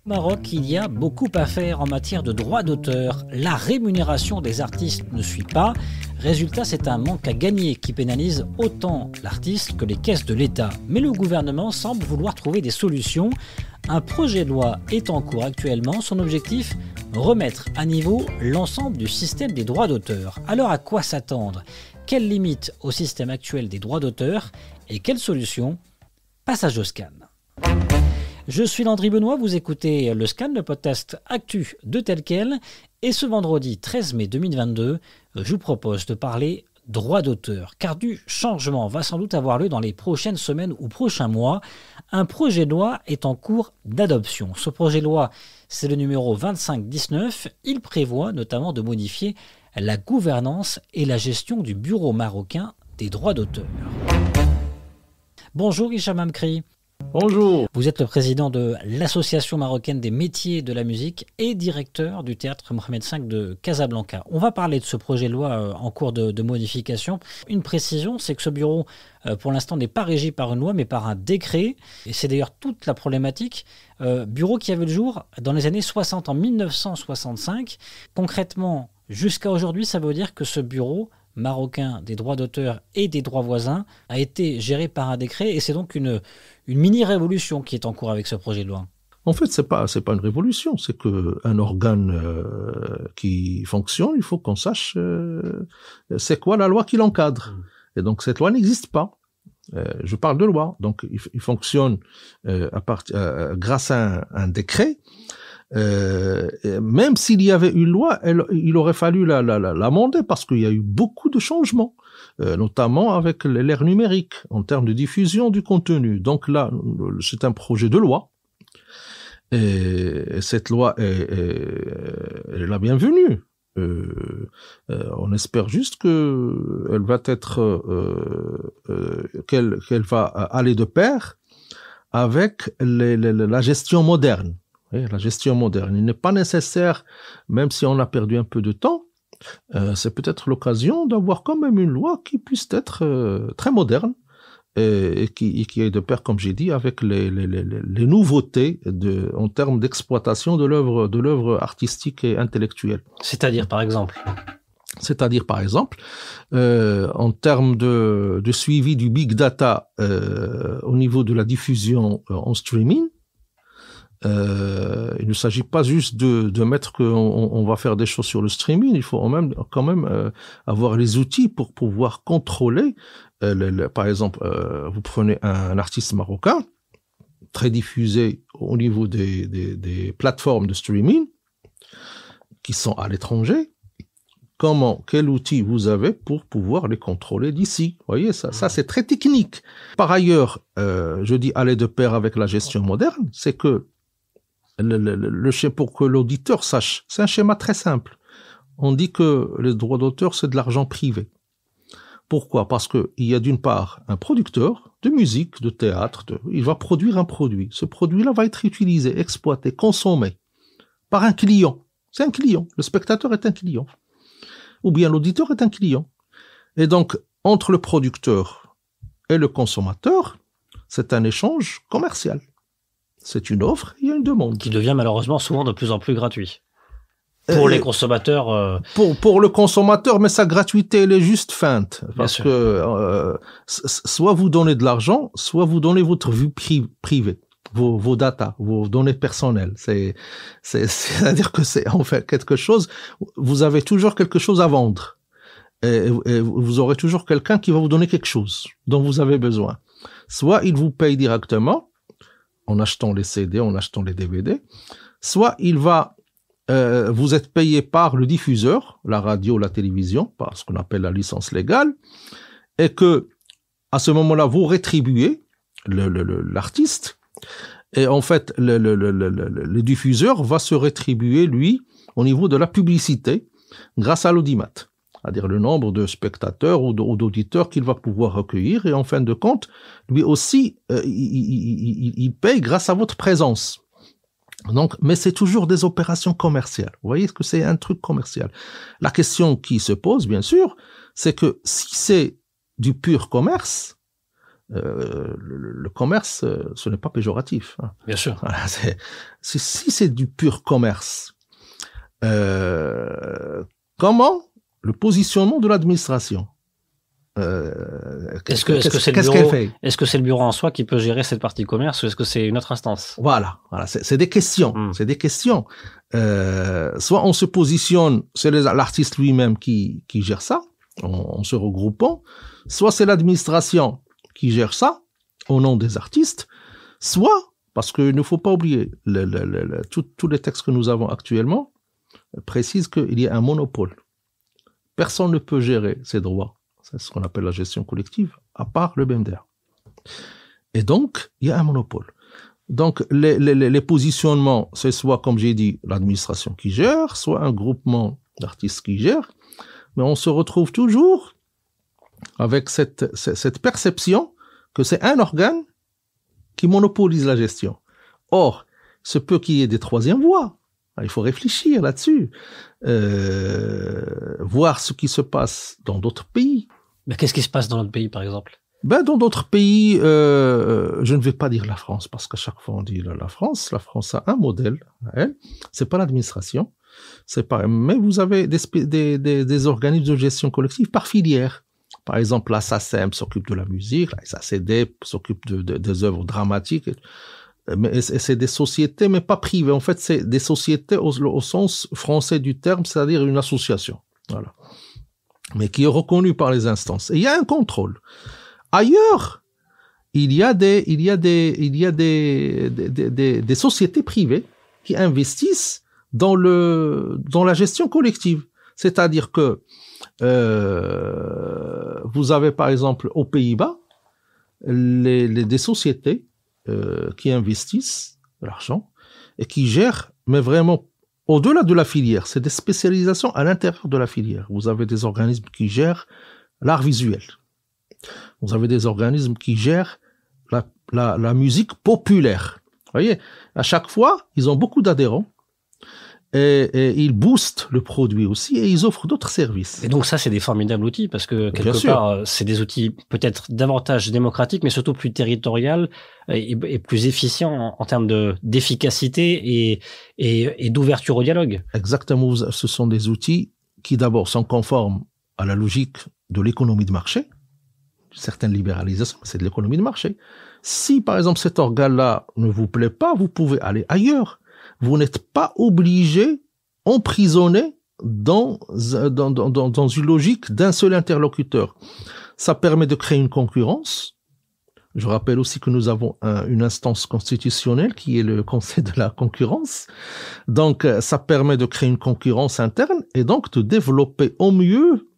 Au Maroc, il y a beaucoup à faire en matière de droits d'auteur. La rémunération des artistes ne suit pas. Résultat, c'est un manque à gagner qui pénalise autant l'artiste que les caisses de l'État. Mais le gouvernement semble vouloir trouver des solutions. Un projet de loi est en cours actuellement. Son objectif, remettre à niveau l'ensemble du système des droits d'auteur. Alors à quoi s'attendre? Quelles limites au système actuel des droits d'auteur? Et quelles solutions? Passage au scan. Je suis Landry Benoît, vous écoutez le Scan, le podcast actu de Tel Quel. Et ce vendredi 13 mai 2022, je vous propose de parler droit d'auteur. Car du changement va sans doute avoir lieu dans les prochaines semaines ou prochains mois. Un projet de loi est en cours d'adoption. Ce projet de loi, c'est le numéro 2519. Il prévoit notamment de modifier la gouvernance et la gestion du Bureau marocain des droits d'auteur. Bonjour Hicham Amkri. Bonjour. Vous êtes le président de l'Association marocaine des métiers de la musique et directeur du théâtre Mohamed V de Casablanca. On va parler de ce projet de loi en cours de modification. Une précision, c'est que ce bureau, pour l'instant, n'est pas régi par une loi, mais par un décret. Et c'est d'ailleurs toute la problématique. Bureau qui a vu le jour dans les années 60, en 1965. Concrètement, jusqu'à aujourd'hui, ça veut dire que ce bureau marocain des droits d'auteur et des droits voisins a été géré par un décret et c'est donc une mini-révolution qui est en cours avec ce projet de loi. En fait, c'est pas une révolution, c'est qu'un organe qui fonctionne, il faut qu'on sache c'est quoi la loi qui l'encadre. Et donc cette loi n'existe pas. Je parle de loi, donc il fonctionne grâce à un décret. Même s'il y avait une loi, il aurait fallu l'amender parce qu'il y a eu beaucoup de changements, notamment avec l'ère numérique en termes de diffusion du contenu. Donc là, c'est un projet de loi. Et cette loi elle est la bienvenue. On espère juste que elle va être qu'elle va aller de pair avec la gestion moderne. La gestion moderne. Il n'est pas nécessaire, même si on a perdu un peu de temps, c'est peut-être l'occasion d'avoir quand même une loi qui puisse être très moderne et qui est de pair, comme j'ai dit, avec les nouveautés en termes d'exploitation de l'œuvre artistique et intellectuelle. C'est-à-dire, par exemple, en termes de suivi du big data au niveau de la diffusion en streaming. Il ne s'agit pas juste de mettre qu'on va faire des choses sur le streaming, il faut quand même avoir les outils pour pouvoir contrôler. Par exemple, vous prenez un artiste marocain, très diffusé au niveau des plateformes de streaming, qui sont à l'étranger. Quel outil vous avez pour pouvoir les contrôler d'ici? Vous voyez, ça c'est très technique. Par ailleurs, je dis aller de pair avec la gestion moderne, c'est que pour que l'auditeur sache, c'est un schéma très simple. On dit que les droits d'auteur, c'est de l'argent privé. Pourquoi? Parce qu'il y a d'une part un producteur de musique, de théâtre, il va produire un produit. Ce produit-là va être utilisé, exploité, consommé par un client. C'est un client. Le spectateur est un client. Ou bien l'auditeur est un client. Et donc, entre le producteur et le consommateur, c'est un échange commercial. C'est une offre, il y a une demande. Qui devient malheureusement souvent de plus en plus gratuit. Pour les consommateurs. Pour le consommateur, mais sa gratuité, elle est juste feinte. Parce que soit vous donnez de l'argent, soit vous donnez votre vie privée, vos data, vos données personnelles. C'est-à-dire que c'est en fait quelque chose, vous avez toujours quelque chose à vendre. Et vous aurez toujours quelqu'un qui va vous donner quelque chose dont vous avez besoin. Soit il vous paye directement, en achetant les CD, en achetant les DVD, soit vous êtes payé par le diffuseur, la radio, la télévision, par ce qu'on appelle la licence légale, et que, à ce moment-là, vous rétribuez l'artiste, et en fait, le diffuseur va se rétribuer, lui, au niveau de la publicité, grâce à l'audimat. C'est-à-dire le nombre de spectateurs ou d'auditeurs qu'il va pouvoir recueillir. Et en fin de compte, lui aussi, il paye grâce à votre présence. Donc, mais c'est toujours des opérations commerciales. Vous voyez que c'est un truc commercial. La question qui se pose, bien sûr, c'est que si c'est du pur commerce, Le commerce, ce n'est pas péjoratif. Hein. Bien sûr. Voilà, si c'est du pur commerce, comment le positionnement de l'administration Est-ce que c'est le bureau en soi qui peut gérer cette partie commerce ou est-ce que c'est une autre instance? Voilà, c'est des questions. C'est des questions. Soit on se positionne, c'est l'artiste lui-même qui gère ça, en se regroupant, soit c'est l'administration qui gère ça au nom des artistes, soit, parce qu'il ne faut pas oublier, tous les textes que nous avons actuellement précisent qu'il y a un monopole. Personne ne peut gérer ses droits, c'est ce qu'on appelle la gestion collective, à part le BMDR. Et donc, il y a un monopole. Donc, les positionnements, c'est soit, comme j'ai dit, l'administration qui gère, soit un groupement d'artistes qui gère, mais on se retrouve toujours avec cette perception que c'est un organe qui monopolise la gestion. Or, ce peut qu'il y ait des troisièmes voies. Il faut réfléchir là-dessus, voir ce qui se passe dans d'autres pays. Mais qu'est-ce qui se passe dans notre pays, par exemple? Dans d'autres pays, je ne vais pas dire la France, parce qu'à chaque fois on dit la France a un modèle, c'est pas l'administration, c'est pas, mais vous avez des organismes de gestion collective par filière. Par exemple, la SACEM s'occupe de la musique, la SACD s'occupe des œuvres dramatiques, mais c'est des sociétés, mais pas privées. En fait, c'est des sociétés au sens français du terme, c'est-à-dire une association. Voilà. Mais qui est reconnue par les instances. Et il y a un contrôle. Ailleurs, il y a des sociétés privées qui investissent dans la gestion collective. C'est-à-dire que vous avez par exemple aux Pays-Bas des sociétés qui investissent de l'argent et qui gèrent, mais vraiment au-delà de la filière, c'est des spécialisations à l'intérieur de la filière. Vous avez des organismes qui gèrent l'art visuel. Vous avez des organismes qui gèrent la musique populaire. Vous voyez, à chaque fois, ils ont beaucoup d'adhérents et ils boostent le produit aussi et ils offrent d'autres services. Et donc ça, c'est des formidables outils parce que quelque part, c'est des outils peut-être davantage démocratiques, mais surtout plus territoriales et plus efficients en termes d'efficacité et d'ouverture au dialogue. Exactement, ce sont des outils qui d'abord sont conformes à la logique de l'économie de marché. Certaines libéralisations, c'est de l'économie de marché. Si, par exemple, cet organe-là ne vous plaît pas, vous pouvez aller ailleurs. Vous n'êtes pas obligé, emprisonné dans une logique d'un seul interlocuteur. Ça permet de créer une concurrence. Je rappelle aussi que nous avons une instance constitutionnelle qui est le Conseil de la concurrence. Donc, ça permet de créer une concurrence interne et donc de développer au mieux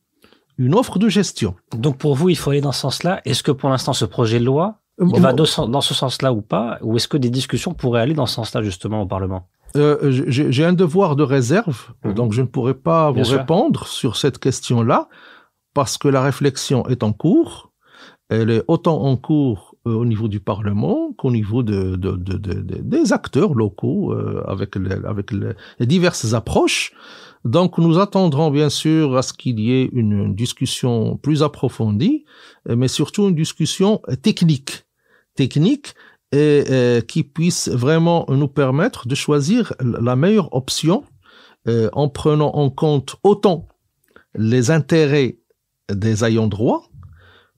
une offre de gestion. Donc pour vous, il faut aller dans ce sens-là. Est-ce que pour l'instant, ce projet de loi, il va dans ce sens-là ou pas? Ou est-ce que des discussions pourraient aller dans ce sens-là justement au Parlement? J'ai un devoir de réserve, donc je ne pourrais pas vous répondre sur cette question-là, parce que la réflexion est en cours. Elle est autant en cours au niveau du Parlement qu'au niveau des acteurs locaux avec les diverses approches. Donc, nous attendrons bien sûr à ce qu'il y ait une discussion plus approfondie, mais surtout une discussion technique et qui puisse vraiment nous permettre de choisir la meilleure option en prenant en compte autant les intérêts des ayants droit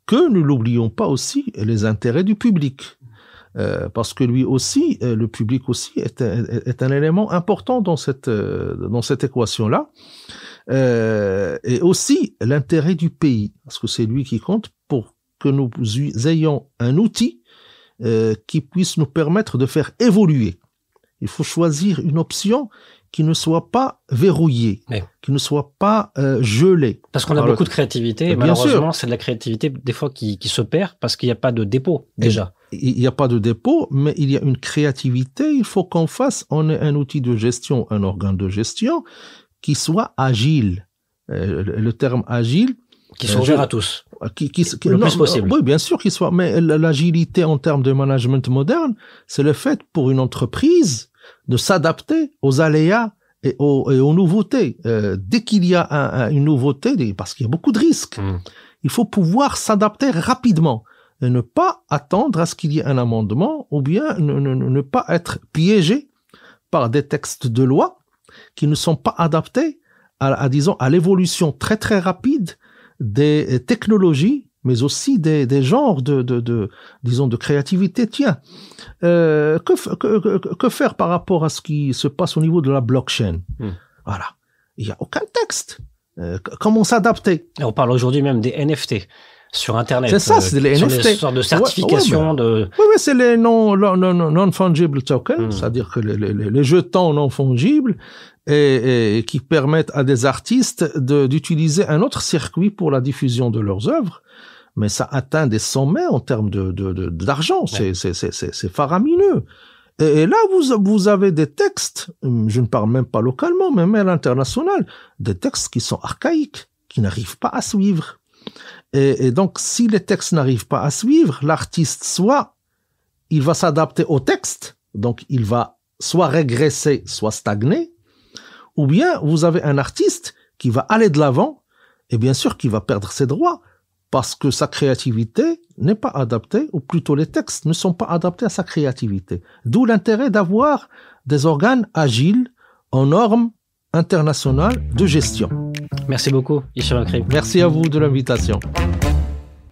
que, ne l'oublions pas aussi, les intérêts du public. Parce que lui aussi, le public aussi est un élément important dans cette équation-là. Et aussi l'intérêt du pays, parce que c'est lui qui compte pour que nous ayons un outil qui puisse nous permettre de faire évoluer. Il faut choisir une option qui ne soit pas verrouillée, qui ne soit pas gelée. Parce qu'on a beaucoup de créativité, et malheureusement, c'est de la créativité des fois qui se perd parce qu'il n'y a pas de dépôt déjà. Il n'y a pas de dépôt, mais il y a une créativité. Il faut on ait un outil de gestion, un organe de gestion qui soit agile. Le terme agile. Qui soit ouvert à tous. Le plus possible. Oui, bien sûr qu'il soit. Mais l'agilité en termes de management moderne, c'est le fait pour une entreprise de s'adapter aux aléas et aux nouveautés. Dès qu'il y a une nouveauté, parce qu'il y a beaucoup de risques, il faut pouvoir s'adapter rapidement. et ne pas attendre à ce qu'il y ait un amendement ou bien ne pas être piégé par des textes de loi qui ne sont pas adaptés disons, à l'évolution très très rapide des technologies, mais aussi des genres disons, de créativité. Tiens, que faire par rapport à ce qui se passe au niveau de la blockchain? Voilà. Il n'y a aucun texte. Comment s'adapter? On parle aujourd'hui même des NFT sur Internet. C'est ça, c'est les NFT. Des sortes de certifications. Oui, c'est les non-fungible tokens, c'est-à-dire que les jetons non fungibles et qui permettent à des artistes d'utiliser un autre circuit pour la diffusion de leurs œuvres. Mais ça atteint des sommets en termes d'argent. Ouais. C'est faramineux. Et là, vous avez des textes, je ne parle même pas localement, mais même à l'international, des textes qui sont archaïques, qui n'arrivent pas à suivre. Et donc, si les textes n'arrivent pas à suivre, l'artiste, soit il va s'adapter au texte, donc il va soit régresser, soit stagner, ou bien vous avez un artiste qui va aller de l'avant, et bien sûr qui va perdre ses droits, parce que sa créativité n'est pas adaptée, ou plutôt les textes ne sont pas adaptés à sa créativité. D'où l'intérêt d'avoir des organes agiles en normes internationales de gestion. Merci beaucoup, Hicham Akrib. Merci à vous de l'invitation.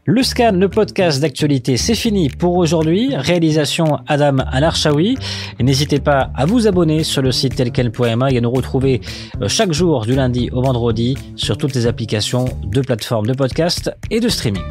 Le Scan, le podcast d'actualité, c'est fini pour aujourd'hui. Réalisation Adam Al-Arshawi. N'hésitez pas à vous abonner sur le site telquel.ma et à nous retrouver chaque jour du lundi au vendredi sur toutes les applications de plateformes de podcast et de streaming.